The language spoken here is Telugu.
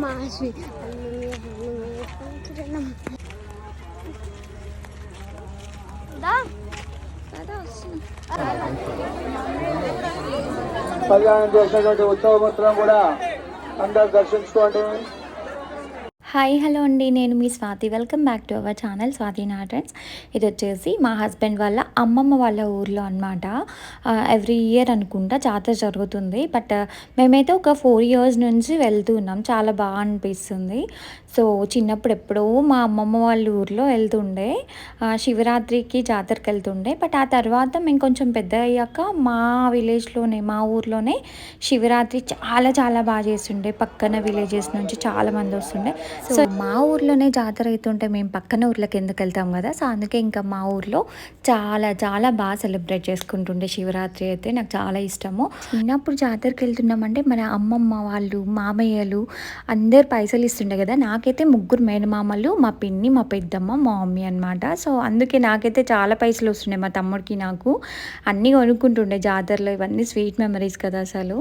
మాసి కళ్యాణం చేసినటువంటి ఉత్సవమూర్తులను కూడా అందరు దర్శించుకోండి. హాయ్ హలో అండి, నేను మీ Swathi. Welcome back to our channel Swathi నాటన్స్. ఇది వచ్చేసి మా హస్బెండ్ వాళ్ళ అమ్మమ్మ వాళ్ళ ఊర్లో అనమాట. ఎవ్రీ ఇయర్ అనుకుంటా జాతర జరుగుతుంది. బట్ మేమైతే ఒక 4 years నుంచి వెళ్తున్నాం. చాలా బాగా అనిపిస్తుంది. సో చిన్నప్పుడు ఎప్పుడో మా అమ్మమ్మ వాళ్ళ ఊర్లో వెళ్తుండే, శివరాత్రికి జాతరకి వెళ్తుండే. బట్ ఆ తర్వాత మేము కొంచెం పెద్ద అయ్యాక మా విలేజ్లోనే, మా ఊర్లోనే శివరాత్రి చాలా చాలా బాగా చేస్తుండే. పక్కన విలేజెస్ నుంచి చాలామంది వస్తుండే. సో మా ఊర్లోనే జాతర అవుతుంటే మేము పక్కన ఊర్లోకి ఎందుకు వెళ్తాం కదా. సో అందుకే ఇంకా మా ఊర్లో చాలా చాలా బాగా సెలబ్రేట్ చేసుకుంటుండే శివరాత్రి. అయితే నాకు చాలా ఇష్టము. చిన్నప్పుడు జాతరకి వెళ్తున్నామంటే మన అమ్మమ్మ వాళ్ళు, మామయ్యలు అందరు పైసలు ఇస్తుండే కదా. నాకైతే 3 మేనమామలు, మా పిన్ని, మా పెద్దమ్మ, మా మమ్మీ అనమాట. సో అందుకే నాకైతే చాలా పైసలు వస్తుండే. మా తమ్ముడికి నాకు అన్నీ కొనుక్కుంటుండే జాతరలో. ఇవన్నీ స్వీట్ మెమరీస్ కదా అసలు.